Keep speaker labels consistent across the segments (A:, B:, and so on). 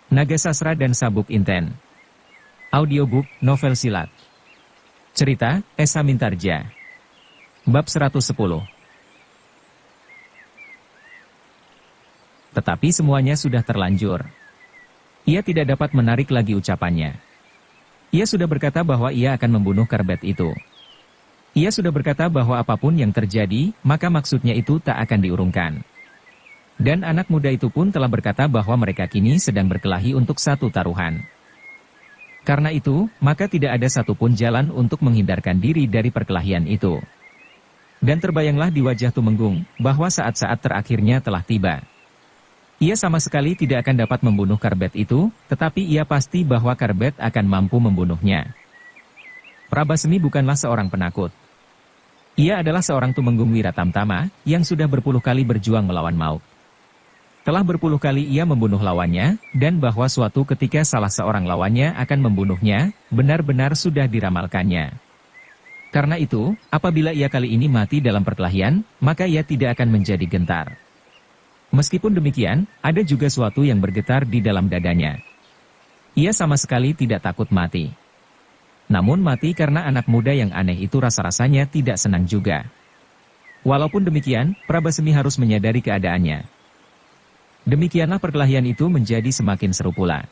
A: Naga Sasra dan Sabuk Inten. Audiobook, novel silat. Cerita, Esa Mintarja. Bab 110. Tetapi semuanya sudah terlanjur. Ia tidak dapat menarik lagi ucapannya. Ia sudah berkata bahwa ia akan membunuh Karbet itu. Ia sudah berkata bahwa apapun yang terjadi, maka maksudnya itu tak akan diurungkan. Dan anak muda itu pun telah berkata bahwa mereka kini sedang berkelahi untuk satu taruhan. Karena itu, maka tidak ada satupun jalan untuk menghindarkan diri dari perkelahian itu. Dan terbayanglah di wajah Tumenggung, bahwa saat-saat terakhirnya telah tiba. Ia sama sekali tidak akan dapat membunuh Karbet itu, tetapi ia pasti bahwa Karbet akan mampu membunuhnya. Prabasemi bukanlah seorang penakut. Ia adalah seorang Tumenggung Wiratamtama, yang sudah berpuluh kali berjuang melawan maut. Telah berpuluh kali ia membunuh lawannya, dan bahwa suatu ketika salah seorang lawannya akan membunuhnya, benar-benar sudah diramalkannya. Karena itu, apabila ia kali ini mati dalam perkelahian, maka ia tidak akan menjadi gentar. Meskipun demikian, ada juga suatu yang bergetar di dalam dadanya. Ia sama sekali tidak takut mati. Namun mati karena anak muda yang aneh itu rasa-rasanya tidak senang juga. Walaupun demikian, Prabasemi harus menyadari keadaannya. Demikianlah perkelahian itu menjadi semakin seru pula.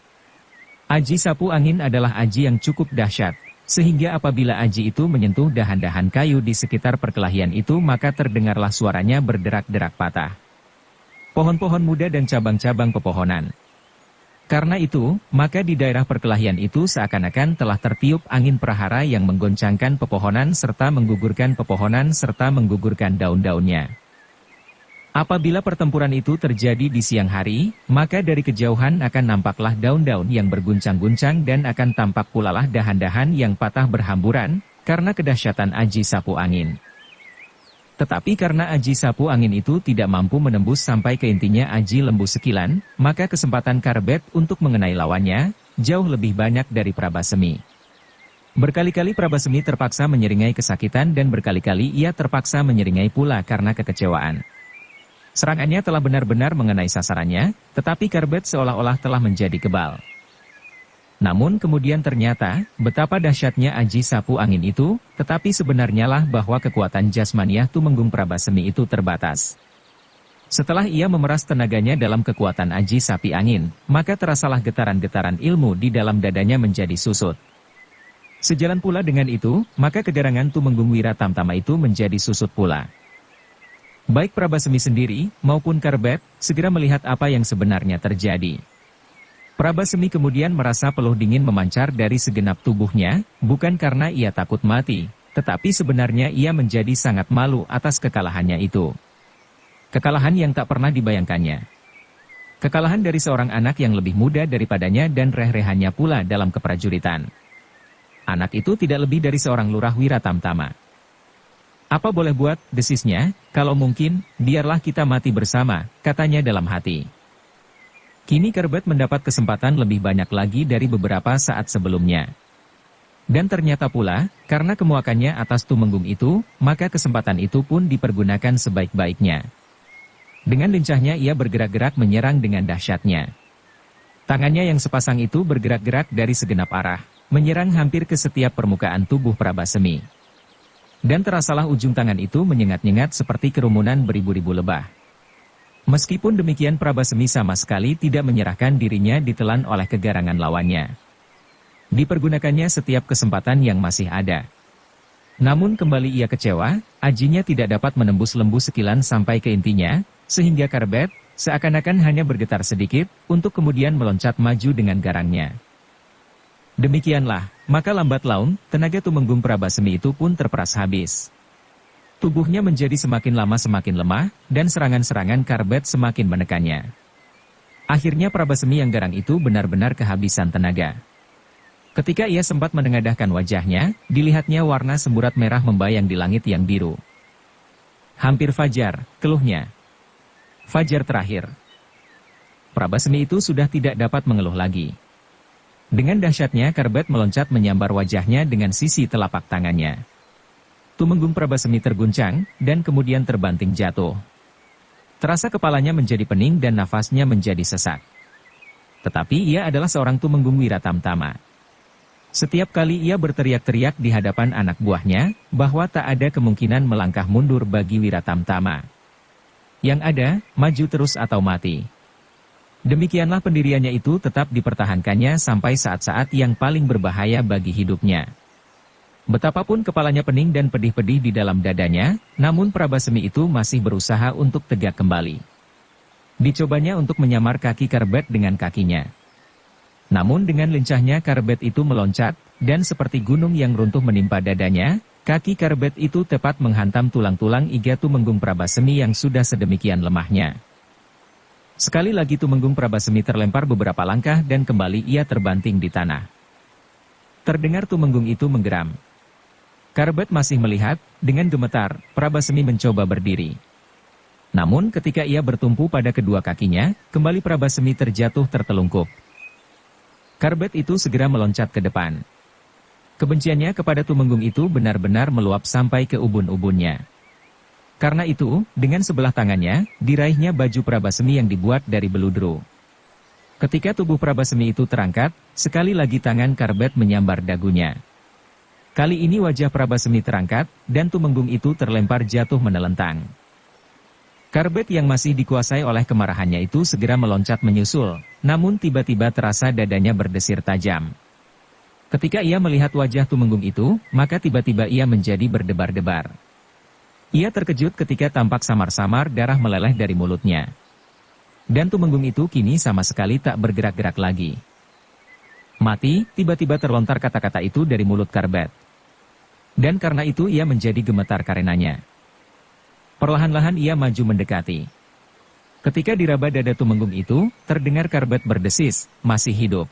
A: Aji sapu angin adalah aji yang cukup dahsyat, sehingga apabila aji itu menyentuh dahan-dahan kayu di sekitar perkelahian itu maka terdengarlah suaranya berderak-derak patah. Pohon-pohon muda dan cabang-cabang pepohonan. Karena itu, maka di daerah perkelahian itu seakan-akan telah tertiup angin prahara yang menggoncangkan pepohonan serta menggugurkan pepohonan serta menggugurkan daun-daunnya. Apabila pertempuran itu terjadi di siang hari, maka dari kejauhan akan nampaklah daun-daun yang berguncang-guncang dan akan tampak pulalah dahan-dahan yang patah berhamburan, karena kedahsyatan aji sapu angin. Tetapi karena aji sapu angin itu tidak mampu menembus sampai ke intinya aji lembu sekilan, maka kesempatan Karbet untuk mengenai lawannya, jauh lebih banyak dari Prabasemi. Berkali-kali Prabasemi terpaksa menyeringai kesakitan dan berkali-kali ia terpaksa menyeringai pula karena kekecewaan. Serangannya telah benar-benar mengenai sasarannya, tetapi Karbet seolah-olah telah menjadi kebal. Namun kemudian ternyata, betapa dahsyatnya aji sapu angin itu, tetapi sebenarnya lah bahwa kekuatan jasmaniah Tumenggung Prabasemi itu terbatas. Setelah ia memeras tenaganya dalam kekuatan aji sapi angin, maka terasalah getaran-getaran ilmu di dalam dadanya menjadi susut. Sejalan pula dengan itu, maka kegarangan Tumenggung Wiratamtama itu menjadi susut pula. Baik Prabasemi sendiri, maupun Karbet, segera melihat apa yang sebenarnya terjadi. Prabasemi kemudian merasa peluh dingin memancar dari segenap tubuhnya, bukan karena ia takut mati, tetapi sebenarnya ia menjadi sangat malu atas kekalahannya itu. Kekalahan yang tak pernah dibayangkannya. Kekalahan dari seorang anak yang lebih muda daripadanya dan reh-rehannya pula dalam keprajuritan. Anak itu tidak lebih dari seorang lurah Wiratamtama. Apa boleh buat, desisnya, kalau mungkin, biarlah kita mati bersama, katanya dalam hati. Kini Karbet mendapat kesempatan lebih banyak lagi dari beberapa saat sebelumnya. Dan ternyata pula, karena kemuakannya atas Tumenggung itu, maka kesempatan itu pun dipergunakan sebaik-baiknya. Dengan lincahnya ia bergerak-gerak menyerang dengan dahsyatnya. Tangannya yang sepasang itu bergerak-gerak dari segenap arah, menyerang hampir ke setiap permukaan tubuh Prabasemi. Dan terasalah ujung tangan itu menyengat-nyengat seperti kerumunan beribu-ribu lebah. Meskipun demikian Prabasemi sama sekali tidak menyerahkan dirinya ditelan oleh kegarangan lawannya. Dipergunakannya setiap kesempatan yang masih ada. Namun kembali ia kecewa, ajinya tidak dapat menembus lembu sekilan sampai ke intinya, sehingga Karbet, seakan-akan hanya bergetar sedikit, untuk kemudian meloncat maju dengan garangnya. Demikianlah, maka lambat laun, tenaga Tumenggung Prabasemi itu pun terperas habis. Tubuhnya menjadi semakin lama semakin lemah, dan serangan-serangan Karbet semakin menekannya. Akhirnya Prabasemi yang garang itu benar-benar kehabisan tenaga. Ketika ia sempat menengadahkan wajahnya, dilihatnya warna semburat merah membayang di langit yang biru. Hampir fajar, keluhnya. Fajar terakhir. Prabasemi itu sudah tidak dapat mengeluh lagi. Dengan dahsyatnya Karbet meloncat menyambar wajahnya dengan sisi telapak tangannya. Tumenggung Prabasemi terguncang, dan kemudian terbanting jatuh. Terasa kepalanya menjadi pening dan nafasnya menjadi sesak. Tetapi ia adalah seorang tumenggung Wiratamtama. Setiap kali ia berteriak-teriak di hadapan anak buahnya, bahwa tak ada kemungkinan melangkah mundur bagi Wiratamtama. Yang ada, maju terus atau mati. Demikianlah pendiriannya itu tetap dipertahankannya sampai saat-saat yang paling berbahaya bagi hidupnya. Betapapun kepalanya pening dan pedih-pedih di dalam dadanya, namun Prabasemi itu masih berusaha untuk tegak kembali. Dicobanya untuk menyamar kaki Karbet dengan kakinya. Namun dengan lincahnya Karbet itu meloncat, dan seperti gunung yang runtuh menimpa dadanya, kaki Karbet itu tepat menghantam tulang-tulang iga Tumenggung Prabasemi yang sudah sedemikian lemahnya. Sekali lagi Tumenggung Prabasemi terlempar beberapa langkah dan kembali ia terbanting di tanah. Terdengar Tumenggung itu menggeram. Karbet masih melihat, dengan gemetar, Prabasemi mencoba berdiri. Namun ketika ia bertumpu pada kedua kakinya, kembali Prabasemi terjatuh tertelungkup. Karbet itu segera meloncat ke depan. Kebenciannya kepada Tumenggung itu benar-benar meluap sampai ke ubun-ubunnya. Karena itu, dengan sebelah tangannya, diraihnya baju Prabasemi yang dibuat dari beludru. Ketika tubuh Prabasemi itu terangkat, sekali lagi tangan Karbet menyambar dagunya. Kali ini wajah Prabasemi terangkat, dan Tumenggung itu terlempar jatuh menelentang. Karbet yang masih dikuasai oleh kemarahannya itu segera meloncat menyusul, namun tiba-tiba terasa dadanya berdesir tajam. Ketika ia melihat wajah Tumenggung itu, maka tiba-tiba ia menjadi berdebar-debar. Ia terkejut ketika tampak samar-samar darah meleleh dari mulutnya. Dan Tumenggung itu kini sama sekali tak bergerak-gerak lagi. Mati, tiba-tiba terlontar kata-kata itu dari mulut Karbet. Dan karena itu ia menjadi gemetar karenanya. Perlahan-lahan ia maju mendekati. Ketika diraba dada Tumenggung itu, terdengar Karbet berdesis, masih hidup.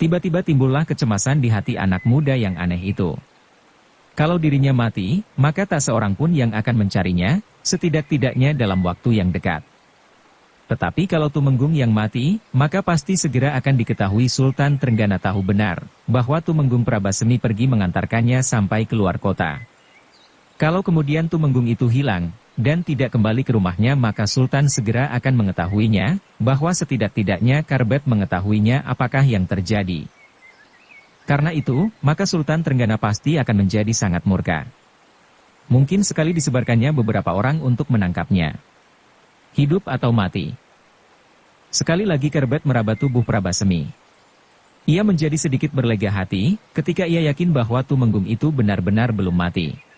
A: Tiba-tiba timbullah kecemasan di hati anak muda yang aneh itu. Kalau dirinya mati, maka tak seorang pun yang akan mencarinya, setidak-tidaknya dalam waktu yang dekat. Tetapi kalau Tumenggung yang mati, maka pasti segera akan diketahui Sultan Trenggana tahu benar, bahwa Tumenggung Prabasemi pergi mengantarkannya sampai keluar kota. Kalau kemudian Tumenggung itu hilang, dan tidak kembali ke rumahnya maka Sultan segera akan mengetahuinya, bahwa setidak-tidaknya Karbet mengetahuinya apakah yang terjadi. Karena itu, maka Sultan Trenggana pasti akan menjadi sangat murka. Mungkin sekali disebarkannya beberapa orang untuk menangkapnya. Hidup atau mati. Sekali lagi Karbet meraba tubuh Prabasemi. Ia menjadi sedikit berlega hati, ketika ia yakin bahwa Tumenggung itu benar-benar belum mati.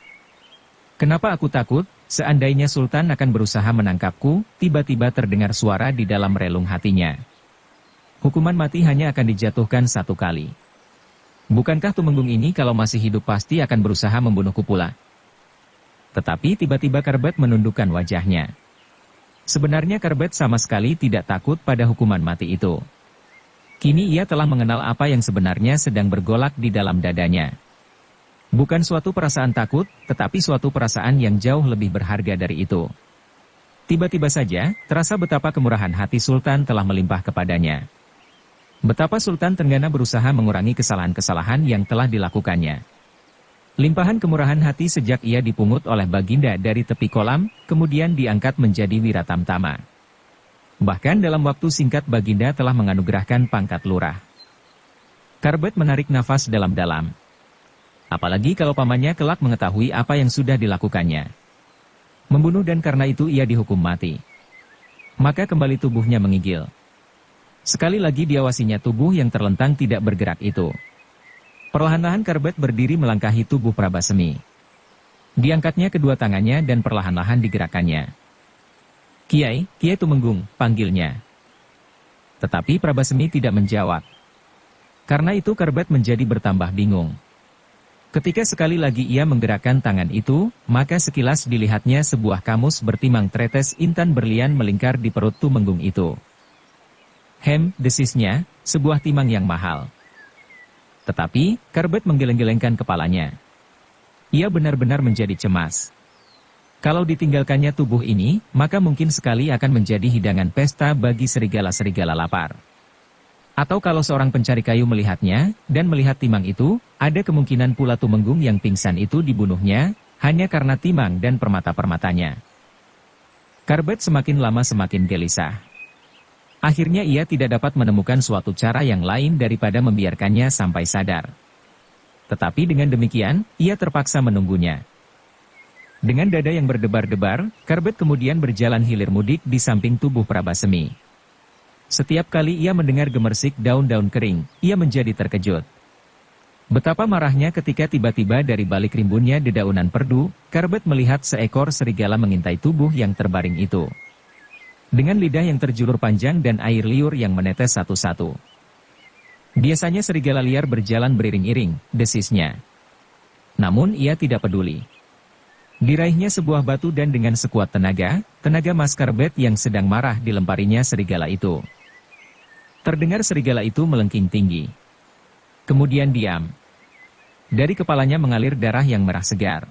A: Kenapa aku takut? Seandainya Sultan akan berusaha menangkapku, tiba-tiba terdengar suara di dalam relung hatinya. Hukuman mati hanya akan dijatuhkan satu kali. Bukankah Tumenggung ini kalau masih hidup pasti akan berusaha membunuhku pula? Tetapi tiba-tiba Karbet menundukkan wajahnya. Sebenarnya Karbet sama sekali tidak takut pada hukuman mati itu. Kini ia telah mengenal apa yang sebenarnya sedang bergolak di dalam dadanya. Bukan suatu perasaan takut, tetapi suatu perasaan yang jauh lebih berharga dari itu. Tiba-tiba saja, terasa betapa kemurahan hati Sultan telah melimpah kepadanya. Betapa Sultan Trenggana berusaha mengurangi kesalahan-kesalahan yang telah dilakukannya. Limpahan kemurahan hati sejak ia dipungut oleh Baginda dari tepi kolam, kemudian diangkat menjadi Wiratamtama. Bahkan dalam waktu singkat Baginda telah menganugerahkan pangkat lurah. Karbet menarik nafas dalam-dalam. Apalagi kalau pamannya kelak mengetahui apa yang sudah dilakukannya. Membunuh dan karena itu ia dihukum mati. Maka kembali tubuhnya mengigil. Sekali lagi diawasinya tubuh yang terlentang tidak bergerak itu. Perlahan-lahan Karbet berdiri melangkahi tubuh Prabasemi. Diangkatnya kedua tangannya dan perlahan-lahan digerakkannya. Kiai, Kiai Tumenggung, panggilnya. Tetapi Prabasemi tidak menjawab. Karena itu Karbet menjadi bertambah bingung. Ketika sekali lagi ia menggerakkan tangan itu, maka sekilas dilihatnya sebuah kamus bertimang tretes intan berlian melingkar di perut Tumenggung itu. Desisnya, sebuah timang yang mahal. Tetapi, Karbet menggeleng-gelengkan kepalanya. Ia benar-benar menjadi cemas. Kalau ditinggalkannya tubuh ini, maka mungkin sekali akan menjadi hidangan pesta bagi serigala-serigala lapar. Atau kalau seorang pencari kayu melihatnya, dan melihat timang itu, ada kemungkinan pula Tumenggung yang pingsan itu dibunuhnya, hanya karena timang dan permata-permatanya. Karbet semakin lama semakin gelisah. Akhirnya ia tidak dapat menemukan suatu cara yang lain daripada membiarkannya sampai sadar. Tetapi dengan demikian, ia terpaksa menunggunya. Dengan dada yang berdebar-debar, Karbet kemudian berjalan hilir mudik di samping tubuh Prabasemi. Setiap kali ia mendengar gemersik daun-daun kering, ia menjadi terkejut. Betapa marahnya ketika tiba-tiba dari balik rimbunnya dedaunan perdu, Karbet melihat seekor serigala mengintai tubuh yang terbaring itu. Dengan lidah yang terjulur panjang dan air liur yang menetes satu-satu. Biasanya serigala liar berjalan beriring-iring, desisnya. Namun ia tidak peduli. Diraihnya sebuah batu dan dengan sekuat tenaga Mas Karbet yang sedang marah dilemparinya serigala itu. Terdengar serigala itu melengking tinggi. Kemudian diam. Dari kepalanya mengalir darah yang merah segar.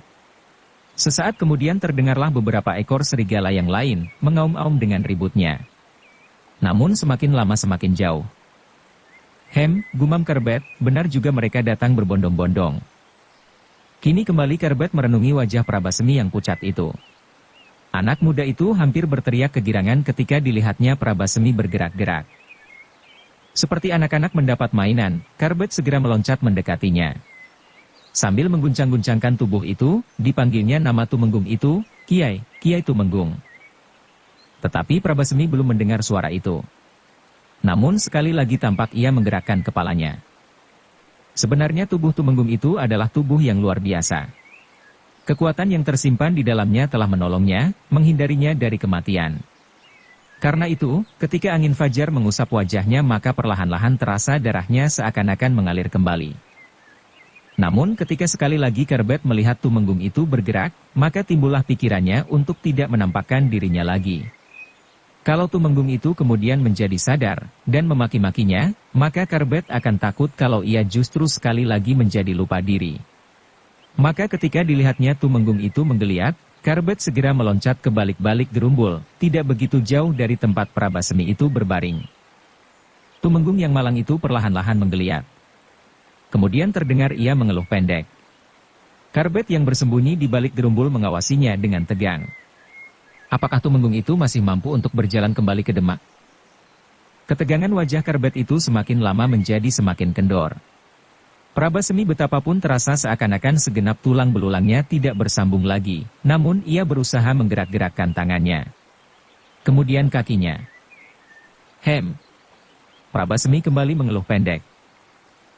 A: Sesaat kemudian terdengarlah beberapa ekor serigala yang lain mengaum-aum dengan ributnya. Namun semakin lama semakin jauh. Gumam Karbet, benar juga mereka datang berbondong-bondong. Kini kembali Karbet merenungi wajah Prabasemi yang pucat itu. Anak muda itu hampir berteriak kegirangan ketika dilihatnya Prabasemi bergerak-gerak. Seperti anak-anak mendapat mainan, Karbet segera meloncat mendekatinya. Sambil mengguncang-guncangkan tubuh itu, dipanggilnya nama Tumenggung itu, Kiai Tumenggung. Tetapi Prabasemi belum mendengar suara itu. Namun sekali lagi tampak ia menggerakkan kepalanya. Sebenarnya tubuh Tumenggung itu adalah tubuh yang luar biasa. Kekuatan yang tersimpan di dalamnya telah menolongnya, menghindarinya dari kematian. Karena itu, ketika angin fajar mengusap wajahnya maka perlahan-lahan terasa darahnya seakan-akan mengalir kembali. Namun ketika sekali lagi Karbet melihat Tumenggung itu bergerak, maka timbullah pikirannya untuk tidak menampakkan dirinya lagi. Kalau Tumenggung itu kemudian menjadi sadar, dan memaki-makinya, maka Karbet akan takut kalau ia justru sekali lagi menjadi lupa diri. Maka ketika dilihatnya Tumenggung itu menggeliat, Karbet segera meloncat ke balik-balik gerumbul, tidak begitu jauh dari tempat Prabasemi itu berbaring. Tumenggung yang malang itu perlahan-lahan menggeliat. Kemudian terdengar ia mengeluh pendek. Karbet yang bersembunyi di balik gerumbul mengawasinya dengan tegang. Apakah Tumenggung itu masih mampu untuk berjalan kembali ke Demak? Ketegangan wajah Karbet itu semakin lama menjadi semakin kendor. Prabasemi betapapun terasa seakan-akan segenap tulang belulangnya tidak bersambung lagi, namun ia berusaha menggerak-gerakkan tangannya. Kemudian kakinya. Prabasemi kembali mengeluh pendek.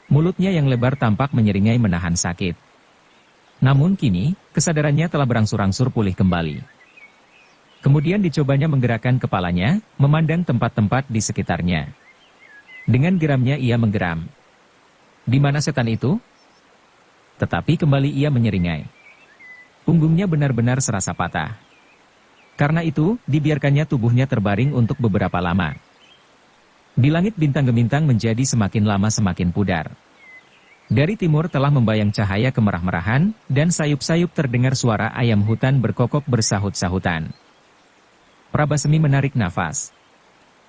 A: Mulutnya yang lebar tampak menyeringai menahan sakit. Namun kini, kesadarannya telah berangsur-angsur pulih kembali. Kemudian dicobanya menggerakkan kepalanya, memandang tempat-tempat di sekitarnya. Dengan geramnya ia menggeram. Di mana setan itu? Tetapi kembali ia menyeringai. Punggungnya benar-benar serasa patah. Karena itu, dibiarkannya tubuhnya terbaring untuk beberapa lama. Di langit bintang gemintang menjadi semakin lama semakin pudar. Dari timur telah membayang cahaya kemerah-merahan, dan sayup-sayup terdengar suara ayam hutan berkokok bersahut-sahutan. Prabasemi menarik nafas.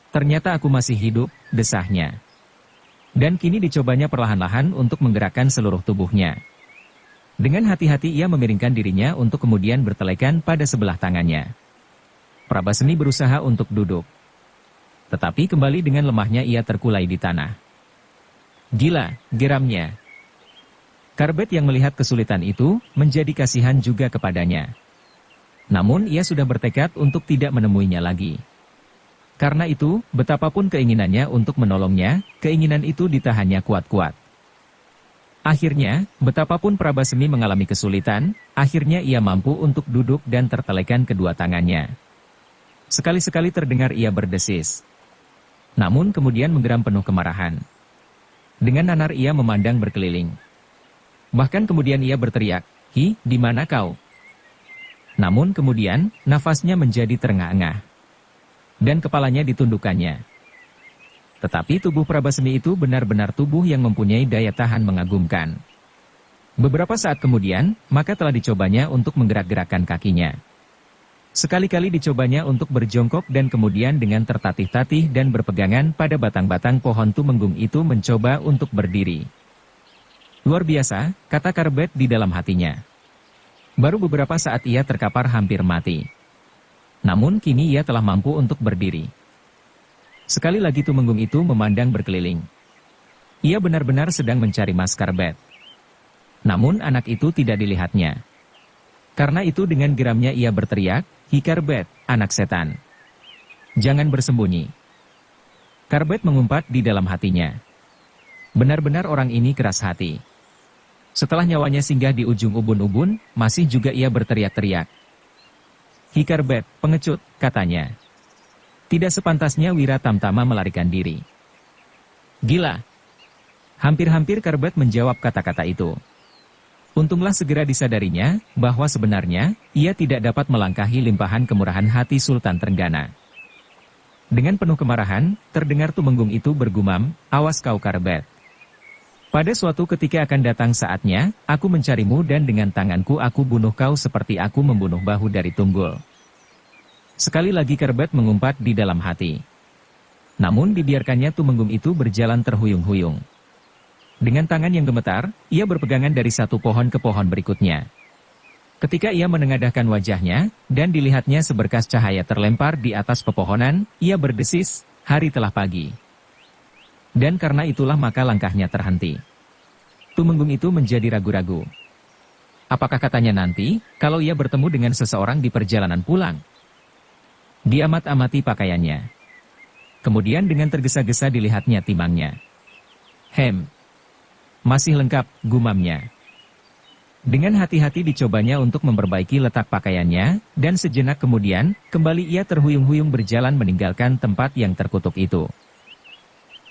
A: Ternyata aku masih hidup, desahnya. Dan kini dicobanya perlahan-lahan untuk menggerakkan seluruh tubuhnya. Dengan hati-hati ia memiringkan dirinya untuk kemudian bertelekan pada sebelah tangannya. Prabasemi berusaha untuk duduk. Tetapi kembali dengan lemahnya ia terkulai di tanah. Gila, geramnya. Karbet yang melihat kesulitan itu, menjadi kasihan juga kepadanya. Namun ia sudah bertekad untuk tidak menemuinya lagi. Karena itu, betapapun keinginannya untuk menolongnya, keinginan itu ditahannya kuat-kuat. Akhirnya, betapapun Prabasemi mengalami kesulitan, akhirnya ia mampu untuk duduk dan tertelekan kedua tangannya. Sekali-sekali terdengar ia berdesis. Namun kemudian menggeram penuh kemarahan. Dengan nanar ia memandang berkeliling. Bahkan kemudian ia berteriak, "Hi, di mana kau?" Namun kemudian, nafasnya menjadi terengah-engah. Dan kepalanya ditundukkannya. Tetapi tubuh Prabasemi itu benar-benar tubuh yang mempunyai daya tahan mengagumkan. Beberapa saat kemudian, maka telah dicobanya untuk menggerak-gerakkan kakinya. Sekali-kali dicobanya untuk berjongkok dan kemudian dengan tertatih-tatih dan berpegangan pada batang-batang pohon Tumenggung itu mencoba untuk berdiri. Luar biasa, kata Karbet di dalam hatinya. Baru beberapa saat ia terkapar hampir mati. Namun kini ia telah mampu untuk berdiri. Sekali lagi Tumenggung itu memandang berkeliling. Ia benar-benar sedang mencari Mas Karbet. Namun anak itu tidak dilihatnya. Karena itu dengan geramnya ia berteriak, "Hi Karbet, anak setan. Jangan bersembunyi." Karbet mengumpat di dalam hatinya. Benar-benar orang ini keras hati. Setelah nyawanya singgah di ujung ubun-ubun, masih juga ia berteriak-teriak. "Hi Karbet, pengecut," katanya. Tidak sepantasnya Wira Tamtama melarikan diri. "Gila." Hampir-hampir Karbet menjawab kata-kata itu. Untunglah segera disadarinya, bahwa sebenarnya, ia tidak dapat melangkahi limpahan kemurahan hati Sultan Trenggana. Dengan penuh kemarahan, terdengar Tumenggung itu bergumam, "Awas kau Karbet. Pada suatu ketika akan datang saatnya, aku mencarimu dan dengan tanganku aku bunuh kau seperti aku membunuh bahu dari Tunggul." Sekali lagi Karbet mengumpat di dalam hati. Namun dibiarkannya Tumenggung itu berjalan terhuyung-huyung. Dengan tangan yang gemetar, ia berpegangan dari satu pohon ke pohon berikutnya. Ketika ia menengadahkan wajahnya, dan dilihatnya seberkas cahaya terlempar di atas pepohonan, ia berdesis, "Hari telah pagi." Dan karena itulah maka langkahnya terhenti. Tumenggung itu menjadi ragu-ragu. Apakah katanya nanti, kalau ia bertemu dengan seseorang di perjalanan pulang? Diamat-amati pakaiannya. Kemudian dengan tergesa-gesa dilihatnya timangnya. Masih lengkap, gumamnya. Dengan hati-hati dicobanya untuk memperbaiki letak pakaiannya, dan sejenak kemudian, kembali ia terhuyung-huyung berjalan meninggalkan tempat yang terkutuk itu.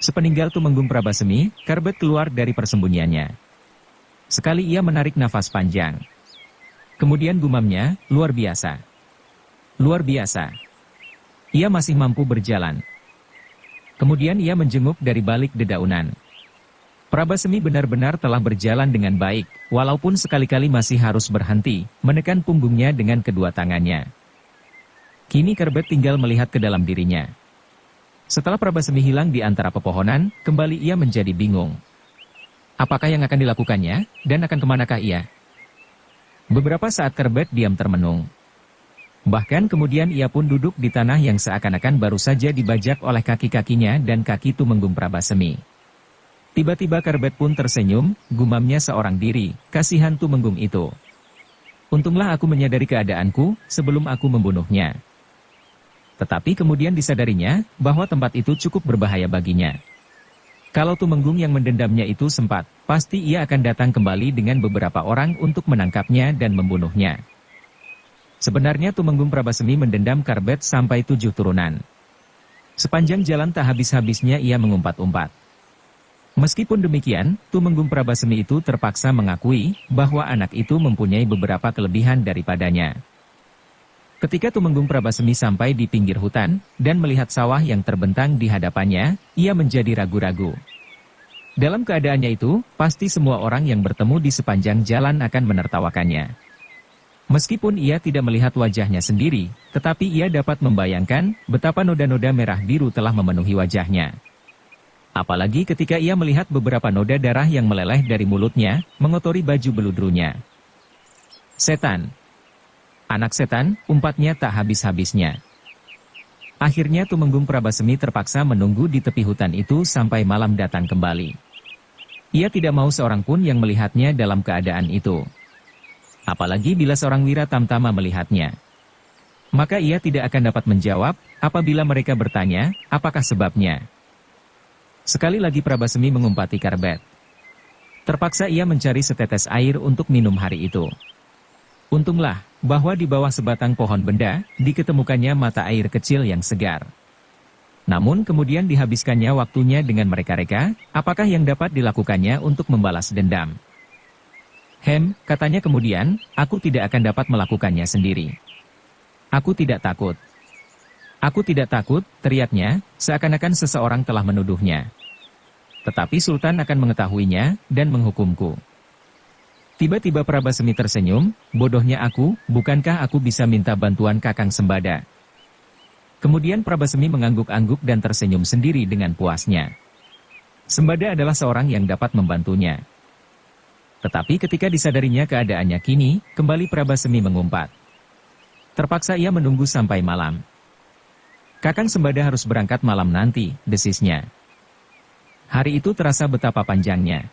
A: Sepeninggal Tumenggung Prabasemi, Karbet keluar dari persembunyiannya. Sekali ia menarik nafas panjang. Kemudian gumamnya, "Luar biasa. Luar biasa. Ia masih mampu berjalan." Kemudian ia menjenguk dari balik dedaunan. Prabasemi benar-benar telah berjalan dengan baik, walaupun sekali-kali masih harus berhenti, menekan punggungnya dengan kedua tangannya. Kini Karbet tinggal melihat ke dalam dirinya. Setelah Prabasemi hilang di antara pepohonan, kembali ia menjadi bingung. Apakah yang akan dilakukannya, dan akan kemanakah ia? Beberapa saat Karbet diam termenung. Bahkan kemudian ia pun duduk di tanah yang seakan-akan baru saja dibajak oleh kaki-kakinya dan kaki Tumenggung Prabasemi. Tiba-tiba Karbet pun tersenyum, gumamnya seorang diri, "Kasihan Tumenggung itu. Untunglah aku menyadari keadaanku, sebelum aku membunuhnya." Tetapi kemudian disadarinya, bahwa tempat itu cukup berbahaya baginya. Kalau Tumenggung yang mendendamnya itu sempat, pasti ia akan datang kembali dengan beberapa orang untuk menangkapnya dan membunuhnya. Sebenarnya Tumenggung Prabasemi mendendam Karbet sampai 7 turunan. Sepanjang jalan tak habis-habisnya ia mengumpat-umpat. Meskipun demikian, Tumenggung Prabasemi itu terpaksa mengakui bahwa anak itu mempunyai beberapa kelebihan daripadanya. Ketika Tumenggung Prabasemi sampai di pinggir hutan, dan melihat sawah yang terbentang di hadapannya, ia menjadi ragu-ragu. Dalam keadaannya itu, pasti semua orang yang bertemu di sepanjang jalan akan menertawakannya. Meskipun ia tidak melihat wajahnya sendiri, tetapi ia dapat membayangkan betapa noda-noda merah biru telah memenuhi wajahnya. Apalagi ketika ia melihat beberapa noda darah yang meleleh dari mulutnya, mengotori baju beludrunya. "Setan! Anak setan," umpatnya tak habis-habisnya. Akhirnya Tumenggung Prabasemi terpaksa menunggu di tepi hutan itu sampai malam datang kembali. Ia tidak mau seorang pun yang melihatnya dalam keadaan itu. Apalagi bila seorang Wira Tamtama melihatnya. Maka ia tidak akan dapat menjawab, apabila mereka bertanya, apakah sebabnya. Sekali lagi Prabasemi mengumpati Karbet. Terpaksa ia mencari setetes air untuk minum hari itu. Untunglah, bahwa di bawah sebatang pohon benda, diketemukannya mata air kecil yang segar. Namun kemudian dihabiskannya waktunya dengan mereka-reka, apakah yang dapat dilakukannya untuk membalas dendam. Katanya kemudian, "Aku tidak akan dapat melakukannya sendiri. Aku tidak takut." "Aku tidak takut," teriaknya, seakan-akan seseorang telah menuduhnya. "Tetapi Sultan akan mengetahuinya, dan menghukumku." Tiba-tiba Prabasemi tersenyum, "Bodohnya aku, bukankah aku bisa minta bantuan Kakang Sembada?" Kemudian Prabasemi mengangguk-angguk dan tersenyum sendiri dengan puasnya. Sembada adalah seorang yang dapat membantunya. Tetapi ketika disadarinya keadaannya kini, kembali Prabasemi mengumpat. Terpaksa ia menunggu sampai malam. Kakang Sembada harus berangkat malam nanti, desisnya. Hari itu terasa betapa panjangnya.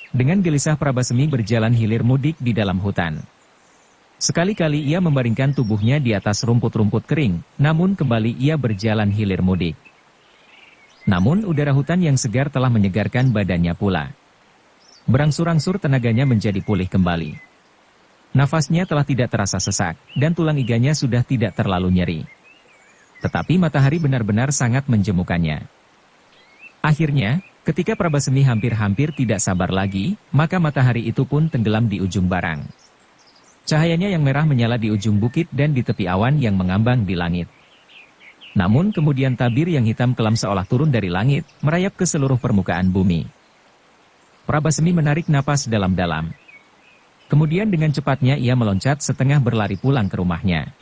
A: Dengan gelisah Prabasemi berjalan hilir mudik di dalam hutan. Sekali-kali ia membaringkan tubuhnya di atas rumput-rumput kering, namun kembali ia berjalan hilir mudik. Namun udara hutan yang segar telah menyegarkan badannya pula. Berangsur-angsur tenaganya menjadi pulih kembali. Nafasnya telah tidak terasa sesak, dan tulang iganya sudah tidak terlalu nyeri. Tetapi matahari benar-benar sangat menjemukannya. Akhirnya, ketika Prabasemi hampir-hampir tidak sabar lagi, maka matahari itu pun tenggelam di ujung barang. Cahayanya yang merah menyala di ujung bukit dan di tepi awan yang mengambang di langit. Namun kemudian tabir yang hitam kelam seolah turun dari langit, merayap ke seluruh permukaan bumi. Prabasemi menarik napas dalam-dalam. Kemudian dengan cepatnya ia meloncat setengah berlari pulang ke rumahnya.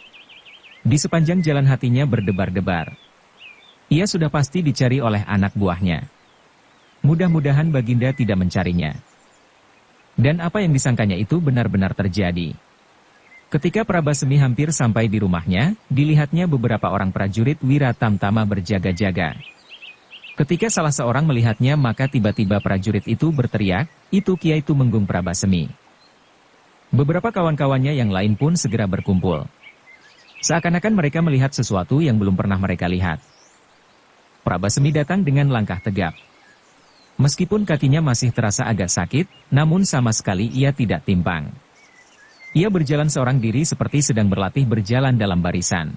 A: Di sepanjang jalan hatinya berdebar-debar. Ia sudah pasti dicari oleh anak buahnya. Mudah-mudahan Baginda tidak mencarinya. Dan apa yang disangkanya itu benar-benar terjadi. Ketika Prabasemi hampir sampai di rumahnya, dilihatnya beberapa orang prajurit Wira Tamtama berjaga-jaga. Ketika salah seorang melihatnya maka tiba-tiba prajurit itu berteriak, "Itu Kiai Tumenggung Prabasemi." Beberapa kawan-kawannya yang lain pun segera berkumpul. Seakan-akan mereka melihat sesuatu yang belum pernah mereka lihat. Prabasemi datang dengan langkah tegap. Meskipun kakinya masih terasa agak sakit, namun sama sekali ia tidak timpang. Ia berjalan seorang diri seperti sedang berlatih berjalan dalam barisan.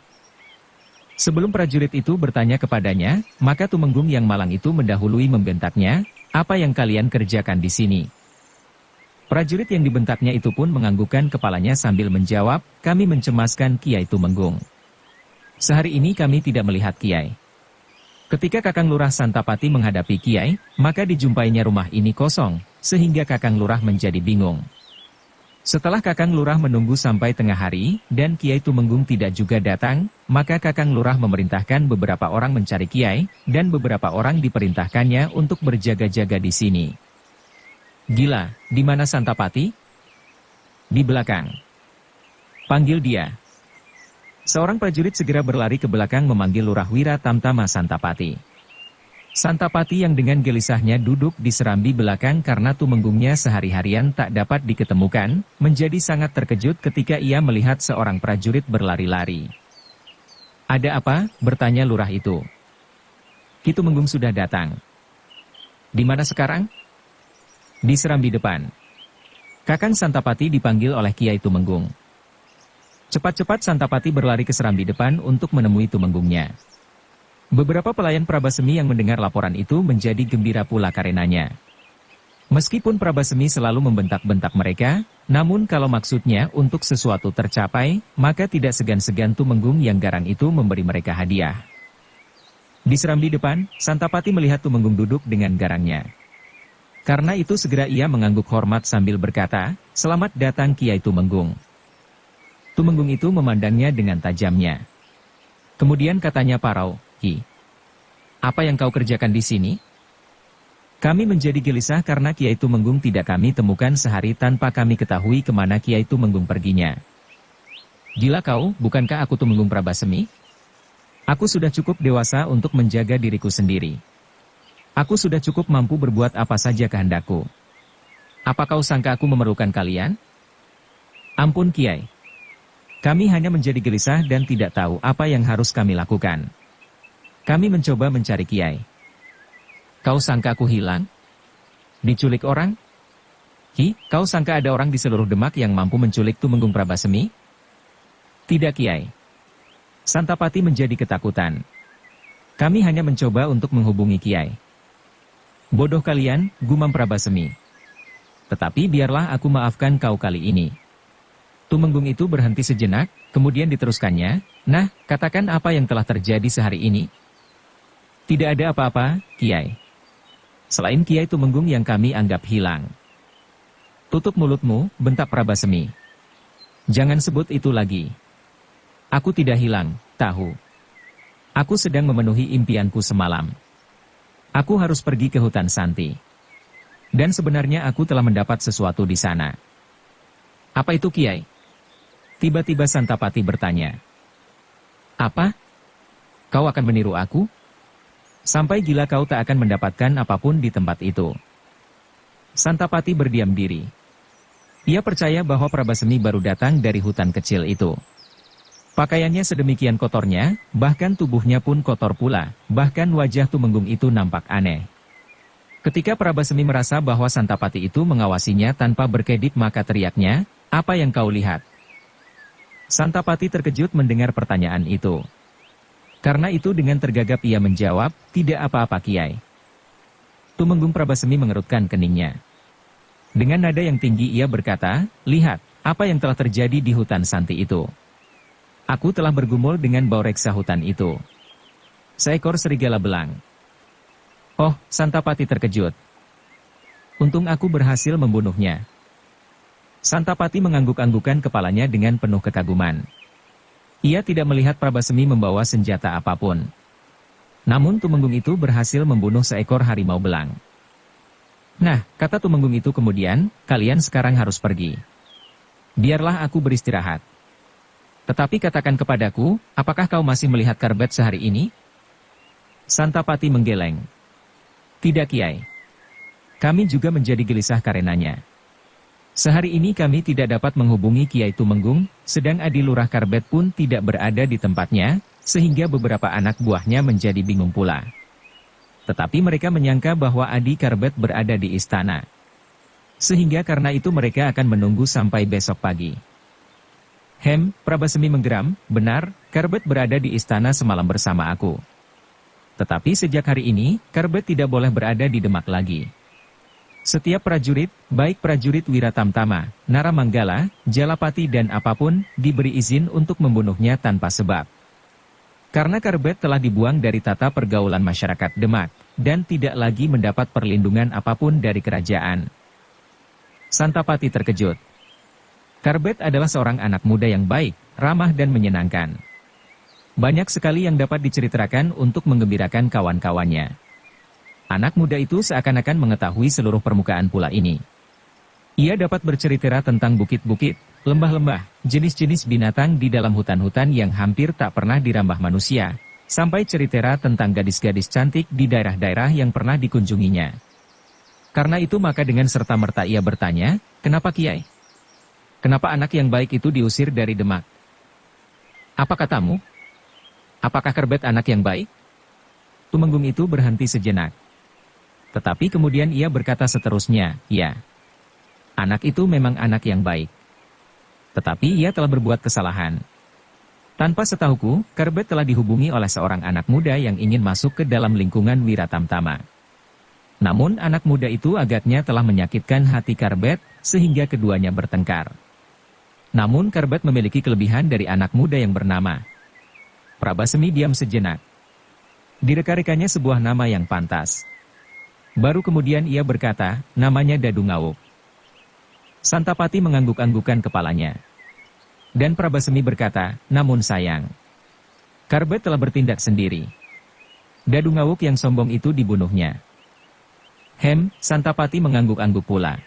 A: Sebelum prajurit itu bertanya kepadanya, maka Tumenggung yang malang itu mendahului membentaknya, "Apa yang kalian kerjakan di sini?" Prajurit yang dibentaknya itu pun menganggukkan kepalanya sambil menjawab, "Kami mencemaskan Kiai Tumenggung. Sehari ini kami tidak melihat Kiai." Ketika Kakang Lurah Santapati menghadapi Kiai, maka dijumpainya rumah ini kosong, sehingga Kakang Lurah menjadi bingung. Setelah Kakang Lurah menunggu sampai tengah hari, dan Kiai Tumenggung tidak juga datang, maka Kakang Lurah memerintahkan beberapa orang mencari Kiai, dan beberapa orang diperintahkannya untuk berjaga-jaga di sini. "Gila, di mana Santapati?" "Di belakang." "Panggil dia." Seorang prajurit segera berlari ke belakang memanggil Lurah Wira Tamtama Santapati. Santapati yang dengan gelisahnya duduk di serambi belakang karena Tumenggungnya sehari-harian tak dapat diketemukan, menjadi sangat terkejut ketika ia melihat seorang prajurit berlari-lari. "Ada apa?" bertanya lurah itu. "Ki Tumenggung sudah datang." "Di mana sekarang?" "Di serambi depan." Kakang Santapati dipanggil oleh Kiai Tumenggung. Cepat-cepat Santapati berlari ke serambi depan untuk menemui Tumenggungnya. Beberapa pelayan Prabasemi yang mendengar laporan itu menjadi gembira pula karenanya. Meskipun Prabasemi selalu membentak-bentak mereka, namun kalau maksudnya untuk sesuatu tercapai, maka tidak segan-segan Tumenggung yang garang itu memberi mereka hadiah. Di serambi depan, Santapati melihat Tumenggung duduk dengan garangnya. Karena itu segera ia mengangguk hormat sambil berkata, "Selamat datang Kiai Tumenggung." Tumenggung itu memandangnya dengan tajamnya. Kemudian katanya parau, "Ki, apa yang kau kerjakan di sini?" "Kami menjadi gelisah karena Kiai Tumenggung tidak kami temukan sehari tanpa kami ketahui kemana Kiai Tumenggung perginya." "Gila kau, bukankah aku Tumenggung Prabasemi? Aku sudah cukup dewasa untuk menjaga diriku sendiri. Aku sudah cukup mampu berbuat apa saja kehendakku. Apa kau sangka aku memerlukan kalian?" "Ampun Kiai. Kami hanya menjadi gelisah dan tidak tahu apa yang harus kami lakukan. Kami mencoba mencari Kiai." "Kau sangka aku hilang? Diculik orang? Ki, kau sangka ada orang di seluruh Demak yang mampu menculik Tumenggung Prabasemi?" "Tidak Kiai." Santapati menjadi ketakutan. "Kami hanya mencoba untuk menghubungi Kiai." "Bodoh kalian," gumam Prabasemi. "Tetapi biarlah aku maafkan kau kali ini." Tumenggung itu berhenti sejenak, kemudian diteruskannya, "Nah, katakan apa yang telah terjadi sehari ini." "Tidak ada apa-apa, Kiai. Selain Kiai Tumenggung yang kami anggap hilang." "Tutup mulutmu," bentak Prabasemi. "Jangan sebut itu lagi. Aku tidak hilang, tahu. Aku sedang memenuhi impianku semalam. Aku harus pergi ke hutan Santi. Dan sebenarnya aku telah mendapat sesuatu di sana." "Apa itu Kiai?" Tiba-tiba Santapati bertanya. "Apa? Kau akan meniru aku? Sampai gila kau tak akan mendapatkan apapun di tempat itu. Santapati berdiam diri. Ia percaya bahwa Prabasemi baru datang dari hutan kecil itu. Pakaiannya sedemikian kotornya, bahkan tubuhnya pun kotor pula, bahkan wajah Tumenggung itu nampak aneh. Ketika Prabasemi merasa bahwa Santapati itu mengawasinya tanpa berkedip maka teriaknya, "Apa yang kau lihat?" Santapati terkejut mendengar pertanyaan itu. Karena itu dengan tergagap ia menjawab, "Tidak apa-apa Kiai." Tumenggung Prabasemi mengerutkan keningnya. Dengan nada yang tinggi ia berkata, "Lihat, apa yang telah terjadi di hutan Santi itu. Aku telah bergumul dengan bau reksa hutan itu. Seekor serigala belang." Oh, Santapati terkejut. Untung aku berhasil membunuhnya. Santapati mengangguk-anggukan kepalanya dengan penuh kekaguman. Ia tidak melihat Prabasemi membawa senjata apapun. Namun Tumenggung itu berhasil membunuh seekor harimau belang. Nah, kata Tumenggung itu kemudian, "Kalian sekarang harus pergi. Biarlah aku beristirahat. Tetapi katakan kepadaku, apakah kau masih melihat Karbet sehari ini?" Santapati menggeleng. "Tidak Kiai. Kami juga menjadi gelisah karenanya. Sehari ini kami tidak dapat menghubungi Kiai Tumenggung, sedang Adi Lurah Karbet pun tidak berada di tempatnya, sehingga beberapa anak buahnya menjadi bingung pula. Tetapi mereka menyangka bahwa Adi Karbet berada di istana. Sehingga karena itu mereka akan menunggu sampai besok pagi." Prabasemi menggeram, "Benar, Karbet berada di istana semalam bersama aku. Tetapi sejak hari ini, Karbet tidak boleh berada di Demak lagi. Setiap prajurit, baik prajurit Wiratamtama, Naramanggala, Jalapati dan apapun, diberi izin untuk membunuhnya tanpa sebab. Karena Karbet telah dibuang dari tata pergaulan masyarakat Demak, dan tidak lagi mendapat perlindungan apapun dari kerajaan." Santapati terkejut. Karbet adalah seorang anak muda yang baik, ramah dan menyenangkan. Banyak sekali yang dapat diceritakan untuk menggembirakan kawan-kawannya. Anak muda itu seakan-akan mengetahui seluruh permukaan pula ini. Ia dapat bercerita tentang bukit-bukit, lembah-lembah, jenis-jenis binatang di dalam hutan-hutan yang hampir tak pernah dirambah manusia, sampai cerita tentang gadis-gadis cantik di daerah-daerah yang pernah dikunjunginya. Karena itu maka dengan serta-merta ia bertanya, "Kenapa Kiai? Kenapa anak yang baik itu diusir dari Demak? Apa katamu? Apakah Karbet anak yang baik?" Tumenggung itu berhenti sejenak. Tetapi kemudian ia berkata seterusnya, "Ya. Anak itu memang anak yang baik. Tetapi ia telah berbuat kesalahan. Tanpa setahuku, Karbet telah dihubungi oleh seorang anak muda yang ingin masuk ke dalam lingkungan Wiratamtama. Namun anak muda itu agaknya telah menyakitkan hati Karbet, sehingga keduanya bertengkar. Namun Karbet memiliki kelebihan dari anak muda yang bernama." Prabasemi diam sejenak. Direka-rekanya sebuah nama yang pantas. Baru kemudian ia berkata, "Namanya Dadu Ngawuk." Santapati mengangguk-anggukan kepalanya. Dan Prabasemi berkata, "Namun sayang, Karbet telah bertindak sendiri. Dadu Ngawuk yang sombong itu dibunuhnya." Santapati mengangguk-angguk pula.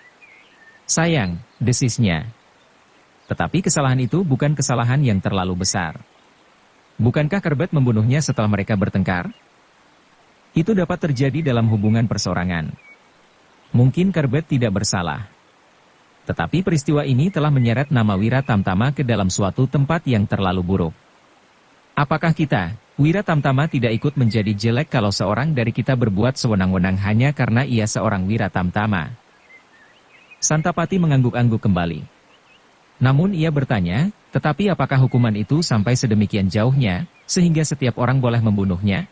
A: "Sayang," desisnya. "Tetapi kesalahan itu bukan kesalahan yang terlalu besar. Bukankah Karbet membunuhnya setelah mereka bertengkar? Itu dapat terjadi dalam hubungan perseorangan. Mungkin Karbet tidak bersalah. Tetapi peristiwa ini telah menyeret nama Wiratamtama ke dalam suatu tempat yang terlalu buruk. Apakah kita, Wiratamtama tidak ikut menjadi jelek kalau seorang dari kita berbuat sewenang-wenang hanya karena ia seorang Wiratamtama?" Santapati mengangguk-angguk kembali. Namun ia bertanya, "Tetapi apakah hukuman itu sampai sedemikian jauhnya, sehingga setiap orang boleh membunuhnya?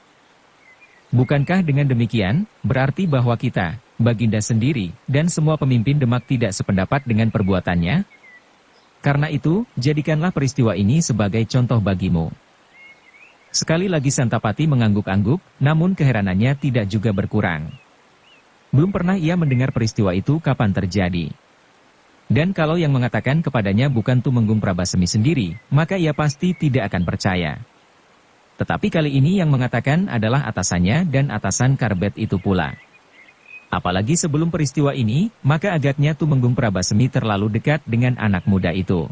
A: Bukankah dengan demikian, berarti bahwa kita, Baginda sendiri, dan semua pemimpin Demak tidak sependapat dengan perbuatannya? Karena itu, jadikanlah peristiwa ini sebagai contoh bagimu." Sekali lagi Santapati mengangguk-angguk, namun keheranannya tidak juga berkurang. Belum pernah ia mendengar peristiwa itu kapan terjadi. Dan kalau yang mengatakan kepadanya bukan Tumenggung Prabasemi sendiri, maka ia pasti tidak akan percaya. Tetapi kali ini yang mengatakan adalah atasannya dan atasan Karbet itu pula. Apalagi sebelum peristiwa ini, maka agaknya Tumenggung Prabasemi terlalu dekat dengan anak muda itu.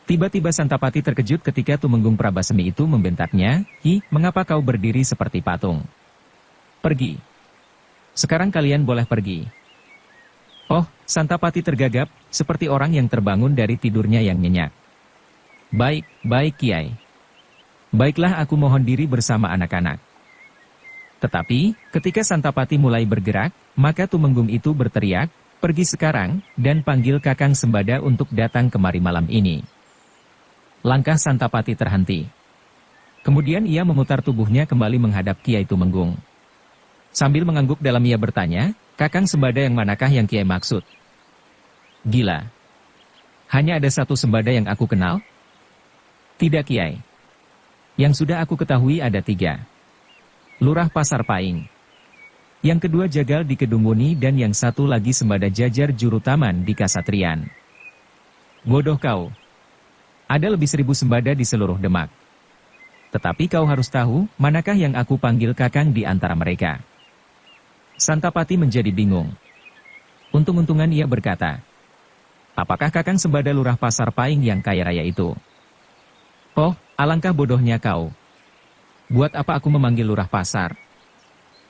A: Tiba-tiba Santapati terkejut ketika Tumenggung Prabasemi itu membentaknya, "Hi, mengapa kau berdiri seperti patung? Pergi. Sekarang kalian boleh pergi." Oh, Santapati tergagap, seperti orang yang terbangun dari tidurnya yang nyenyak. "Baik, baik Kiai. Baiklah, aku mohon diri bersama anak-anak." Tetapi, ketika Santapati mulai bergerak, maka Tumenggung itu berteriak, "Pergi sekarang, dan panggil Kakang Sembada untuk datang kemari malam ini." Langkah Santapati terhenti. Kemudian ia memutar tubuhnya kembali menghadap Kiai Tumenggung. Sambil mengangguk dalam ia bertanya, "Kakang Sembada yang manakah yang Kiai maksud?" "Gila. Hanya ada satu Sembada yang aku kenal?" "Tidak Kiai. Yang sudah aku ketahui ada 3. Lurah Pasar Paing. Yang kedua Jagal di Kedungwuni dan yang satu lagi Sembada Jajar Juru Taman di Kasatrian." "Bodoh kau. Ada lebih 1000 Sembada di seluruh Demak. Tetapi kau harus tahu, manakah yang aku panggil Kakang di antara mereka." Santapati menjadi bingung. Untung-untungan ia berkata, "Apakah Kakang Sembada Lurah Pasar Paing yang kaya raya itu?" "Oh, alangkah bodohnya kau. Buat apa aku memanggil Lurah Pasar?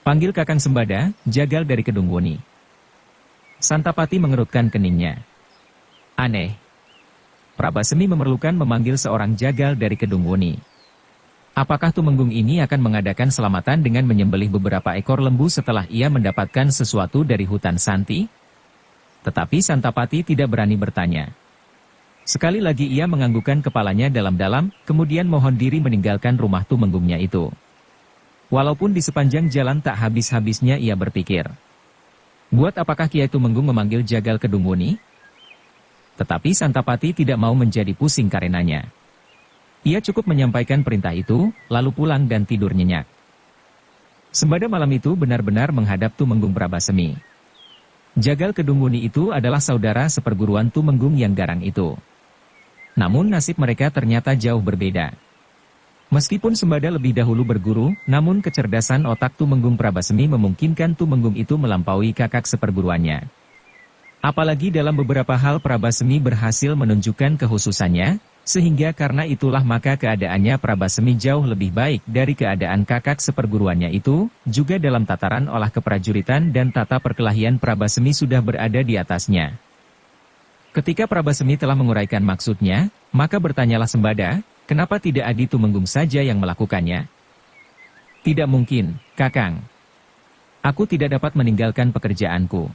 A: Panggil Kakang Sembada, Jagal dari Kedungwuni." Santapati mengerutkan keningnya. Aneh. Prabasemi memerlukan memanggil seorang jagal dari Kedungwuni. Apakah Tumenggung ini akan mengadakan selamatan dengan menyembelih beberapa ekor lembu setelah ia mendapatkan sesuatu dari hutan Santi? Tetapi Santapati tidak berani bertanya. Sekali lagi ia menganggukkan kepalanya dalam-dalam, kemudian mohon diri meninggalkan rumah Tumenggungnya itu. Walaupun di sepanjang jalan tak habis-habisnya ia berpikir, buat apakah Kiai Tumenggung memanggil jagal Kedungwuni? Tetapi Santapati tidak mau menjadi pusing karenanya. Ia cukup menyampaikan perintah itu, lalu pulang dan tidur nyenyak. Sembada malam itu benar-benar menghadap Tumenggung Prabasemi. Jagal Kedungwuni itu adalah saudara seperguruan Tumenggung yang garang itu. Namun nasib mereka ternyata jauh berbeda. Meskipun Sembada lebih dahulu berguru, namun kecerdasan otak Tumenggung Prabasemi memungkinkan Tumenggung itu melampaui kakak seperguruannya. Apalagi dalam beberapa hal Prabasemi berhasil menunjukkan kehususannya, sehingga karena itulah maka keadaannya Prabasemi jauh lebih baik dari keadaan kakak seperguruannya itu, juga dalam tataran olah keprajuritan dan tata perkelahian Prabasemi sudah berada di atasnya. Ketika Prabasemi telah menguraikan maksudnya, maka bertanyalah Sembada, kenapa tidak Adi Tumenggung saja yang melakukannya? "Tidak mungkin, Kakang. Aku tidak dapat meninggalkan pekerjaanku.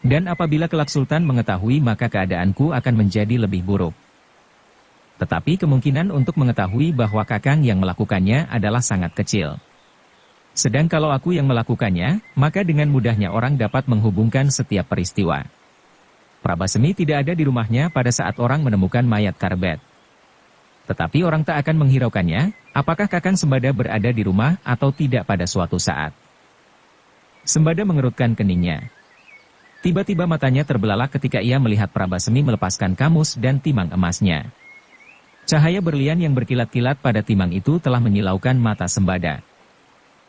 A: Dan apabila kelak Sultan mengetahui maka keadaanku akan menjadi lebih buruk. Tetapi kemungkinan untuk mengetahui bahwa Kakang yang melakukannya adalah sangat kecil. Sedang kalau aku yang melakukannya, maka dengan mudahnya orang dapat menghubungkan setiap peristiwa." Prabasemi tidak ada di rumahnya pada saat orang menemukan mayat Karbet. Tetapi orang tak akan menghiraukannya, apakah Kakang Sembada berada di rumah atau tidak pada suatu saat. Sembada mengerutkan keningnya. Tiba-tiba matanya terbelalak ketika ia melihat Prabasemi melepaskan kamus dan timang emasnya. Cahaya berlian yang berkilat-kilat pada timang itu telah menyilaukan mata Sembada.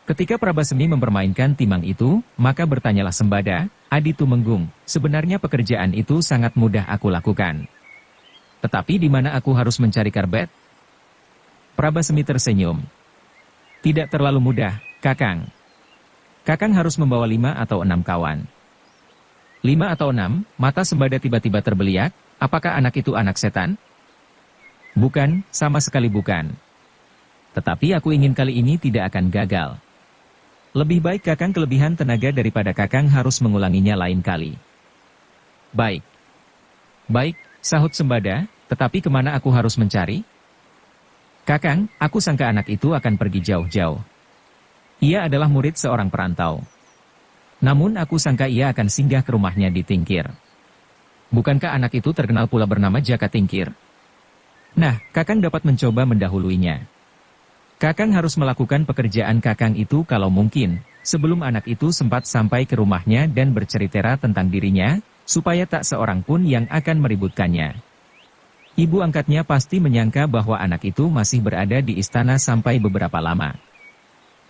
A: Ketika Prabasemi mempermainkan timang itu, maka bertanyalah Sembada, "Adi Tumenggung, sebenarnya pekerjaan itu sangat mudah aku lakukan. Tetapi di mana aku harus mencari Karbet?" Prabasemi tersenyum. "Tidak terlalu mudah, Kakang. Kakang harus membawa 5 atau 6 kawan." 5 atau 6, mata Sembada tiba-tiba terbeliak, apakah anak itu anak setan? Bukan, sama sekali bukan. Tetapi aku ingin kali ini tidak akan gagal. Lebih baik Kakang kelebihan tenaga daripada Kakang harus mengulanginya lain kali. Baik. Baik, sahut Sembada, tetapi kemana aku harus mencari? Kakang, aku sangka anak itu akan pergi jauh-jauh. Ia adalah murid seorang perantau. Namun aku sangka ia akan singgah ke rumahnya di Tingkir. Bukankah anak itu terkenal pula bernama Jaka Tingkir? Nah, Kakang dapat mencoba mendahuluinya. Kakang harus melakukan pekerjaan Kakang itu kalau mungkin, sebelum anak itu sempat sampai ke rumahnya dan bercerita tentang dirinya, supaya tak seorang pun yang akan meributkannya. Ibu angkatnya pasti menyangka bahwa anak itu masih berada di istana sampai beberapa lama.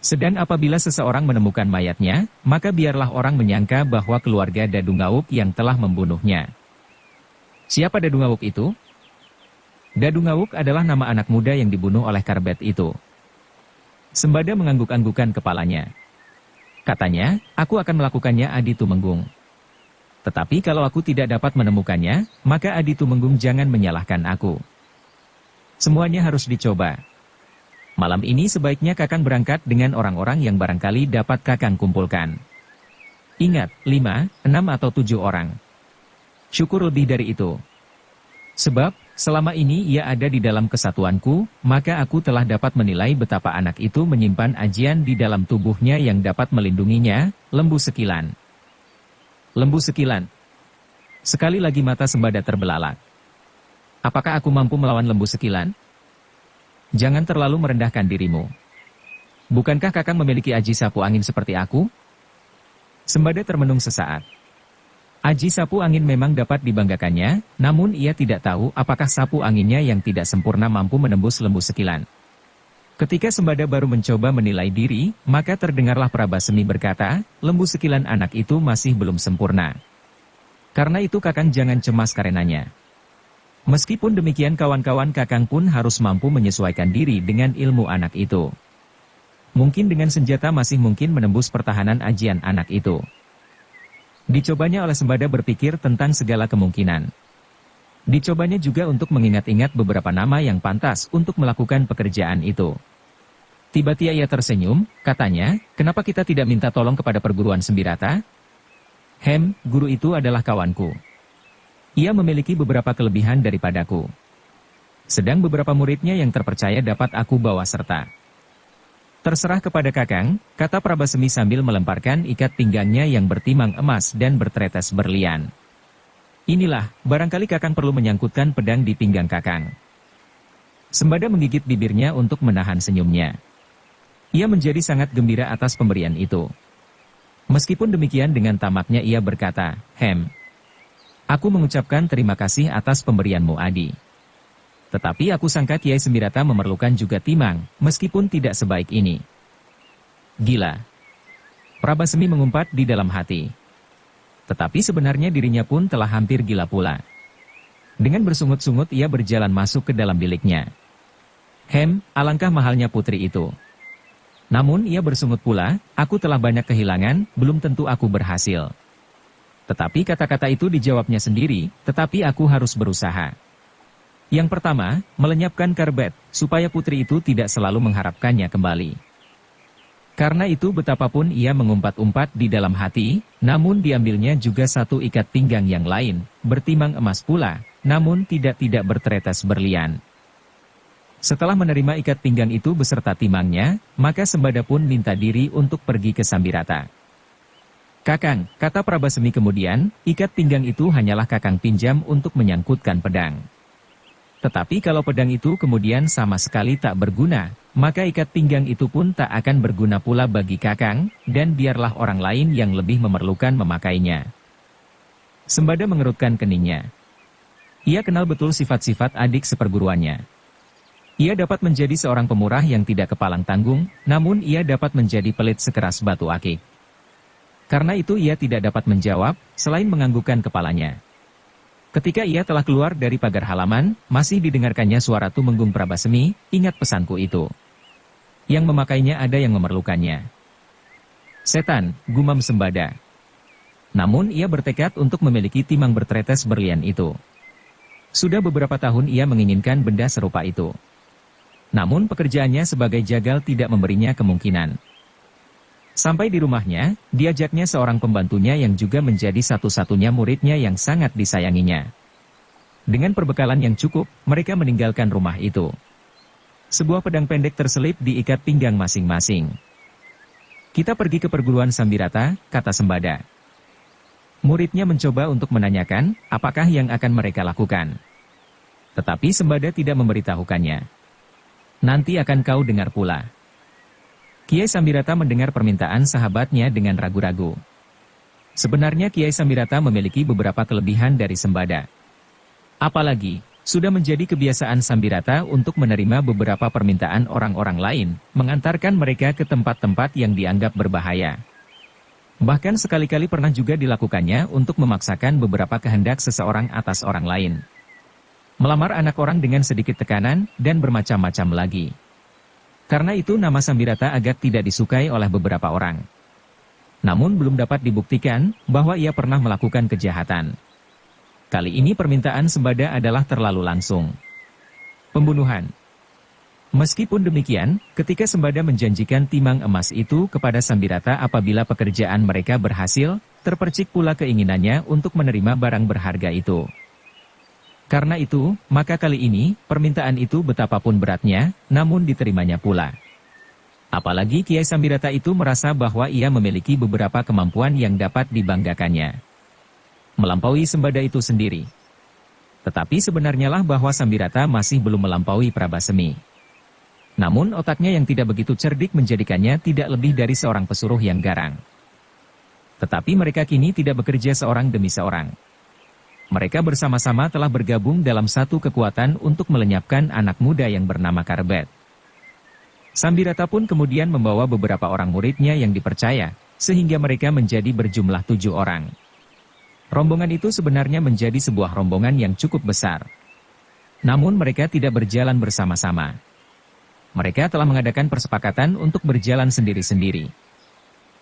A: Sedang apabila seseorang menemukan mayatnya, maka biarlah orang menyangka bahwa keluarga Dadungawuk yang telah membunuhnya. Siapa Dadungawuk itu? Dadu Ngawuk adalah nama anak muda yang dibunuh oleh Karbet itu. Sembada mengangguk-anggukan kepalanya. Katanya, aku akan melakukannya Adi Tumenggung. Tetapi kalau aku tidak dapat menemukannya, maka Adi Tumenggung jangan menyalahkan aku. Semuanya harus dicoba. Malam ini sebaiknya Kakang berangkat dengan orang-orang yang barangkali dapat Kakang kumpulkan. Ingat, 5, 6 atau 7 orang. Syukur lebih dari itu. Sebab, selama ini ia ada di dalam kesatuanku, maka aku telah dapat menilai betapa anak itu menyimpan ajian di dalam tubuhnya yang dapat melindunginya, Lembu Sekilan. Lembu Sekilan. Sekali lagi mata Sembada terbelalak. Apakah aku mampu melawan Lembu Sekilan? Jangan terlalu merendahkan dirimu. Bukankah Kakang memiliki aji sapu angin seperti aku? Sembada termenung sesaat. Aji sapu angin memang dapat dibanggakannya, namun ia tidak tahu apakah sapu anginnya yang tidak sempurna mampu menembus Lembu Sekilan. Ketika Sembada baru mencoba menilai diri, maka terdengarlah Prabasemi berkata, Lembu Sekilan anak itu masih belum sempurna. Karena itu Kakang jangan cemas karenanya. Meskipun demikian kawan-kawan Kakang pun harus mampu menyesuaikan diri dengan ilmu anak itu. Mungkin dengan senjata masih mungkin menembus pertahanan ajian anak itu. Dicobanya oleh Sembada berpikir tentang segala kemungkinan. Dicobanya juga untuk mengingat-ingat beberapa nama yang pantas untuk melakukan pekerjaan itu. Tiba-tiba ia tersenyum, katanya, kenapa kita tidak minta tolong kepada perguruan Sembirata? Guru itu adalah kawanku. Ia memiliki beberapa kelebihan daripadaku. Sedang beberapa muridnya yang terpercaya dapat aku bawa serta. Terserah kepada Kakang, kata Prabasemi sambil melemparkan ikat pinggangnya yang bertimang emas dan bertetes berlian. Inilah, barangkali Kakang perlu menyangkutkan pedang di pinggang Kakang. Sembada menggigit bibirnya untuk menahan senyumnya. Ia menjadi sangat gembira atas pemberian itu. Meskipun demikian dengan tamaknya ia berkata, aku mengucapkan terima kasih atas pemberianmu Adi. Tetapi aku sangka Kiai Sembirata memerlukan juga timang, meskipun tidak sebaik ini. Gila. Prabasemi mengumpat di dalam hati. Tetapi sebenarnya dirinya pun telah hampir gila pula. Dengan bersungut-sungut ia berjalan masuk ke dalam biliknya. Alangkah mahalnya putri itu. Namun ia bersungut pula, aku telah banyak kehilangan, belum tentu aku berhasil. Tetapi kata-kata itu dijawabnya sendiri, tetapi aku harus berusaha. Yang pertama, melenyapkan Karbet, supaya putri itu tidak selalu mengharapkannya kembali. Karena itu betapapun ia mengumpat-umpat di dalam hati, namun diambilnya juga satu ikat pinggang yang lain, bertimang emas pula, namun tidak bertetes berlian. Setelah menerima ikat pinggang itu beserta timangnya, maka Sembada pun minta diri untuk pergi ke Sambirata. Kakang, kata Prabasemi kemudian, ikat pinggang itu hanyalah Kakang pinjam untuk menyangkutkan pedang. Tetapi kalau pedang itu kemudian sama sekali tak berguna, maka ikat pinggang itu pun tak akan berguna pula bagi Kakang, dan biarlah orang lain yang lebih memerlukan memakainya. Sembada mengerutkan keningnya. Ia kenal betul sifat-sifat adik seperguruannya. Ia dapat menjadi seorang pemurah yang tidak kepalang tanggung, namun ia dapat menjadi pelit sekeras batu akik. Karena itu ia tidak dapat menjawab, selain menganggukkan kepalanya. Ketika ia telah keluar dari pagar halaman, masih didengarkannya suara Tumenggung Prabasemi, ingat pesanku itu. Yang memakainya ada yang memerlukannya. Setan, gumam Sembada. Namun ia bertekad untuk memiliki timang bertetes berlian itu. Sudah beberapa tahun ia menginginkan benda serupa itu. Namun pekerjaannya sebagai jagal tidak memberinya kemungkinan. Sampai di rumahnya, diajaknya seorang pembantunya yang juga menjadi satu-satunya muridnya yang sangat disayanginya. Dengan perbekalan yang cukup, mereka meninggalkan rumah itu. Sebuah pedang pendek terselip di ikat pinggang masing-masing. Kita pergi ke perguruan Sambirata, kata Sembada. Muridnya mencoba untuk menanyakan, apakah yang akan mereka lakukan. Tetapi Sembada tidak memberitahukannya. Nanti akan kau dengar pula. Kiai Sambirata mendengar permintaan sahabatnya dengan ragu-ragu. Sebenarnya Kiai Sambirata memiliki beberapa kelebihan dari Sembada. Apalagi, sudah menjadi kebiasaan Sambirata untuk menerima beberapa permintaan orang-orang lain, mengantarkan mereka ke tempat-tempat yang dianggap berbahaya. Bahkan sekali-kali pernah juga dilakukannya untuk memaksakan beberapa kehendak seseorang atas orang lain. melamar anak orang dengan sedikit tekanan, dan bermacam-macam lagi. Karena itu nama Sambirata agak tidak disukai oleh beberapa orang. Namun belum dapat dibuktikan bahwa ia pernah melakukan kejahatan. Kali ini permintaan Sembada adalah terlalu langsung. Pembunuhan. Meskipun demikian, ketika Sembada menjanjikan timang emas itu kepada Sambirata apabila pekerjaan mereka berhasil, terpercik pula keinginannya untuk menerima barang berharga itu. Karena itu, maka kali ini, permintaan itu betapapun beratnya, namun diterimanya pula. Apalagi Kiai Sambirata itu merasa bahwa ia memiliki beberapa kemampuan yang dapat dibanggakannya. Melampaui Sembada itu sendiri. Tetapi sebenarnya lah bahwa Sambirata masih belum melampaui Prabasemi. Namun otaknya yang tidak begitu cerdik menjadikannya tidak lebih dari seorang pesuruh yang garang. Tetapi mereka kini tidak bekerja seorang demi seorang. Mereka bersama-sama telah bergabung dalam satu kekuatan untuk melenyapkan anak muda yang bernama Karbet. Sambirata pun kemudian membawa beberapa orang muridnya yang dipercaya, sehingga mereka menjadi berjumlah 7 orang. Rombongan itu sebenarnya menjadi sebuah rombongan yang cukup besar. Namun mereka tidak berjalan bersama-sama. Mereka telah mengadakan persepakatan untuk berjalan sendiri-sendiri.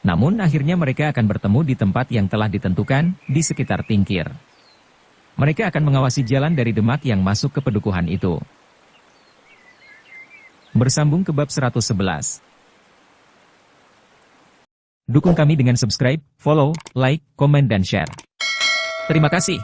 A: Namun akhirnya mereka akan bertemu di tempat yang telah ditentukan, di sekitar Tingkir. Mereka akan mengawasi jalan dari Demak yang masuk ke pedukuhan itu. Bersambung ke bab 111. Dukung kami dengan subscribe, follow, like, komen dan share. Terima kasih.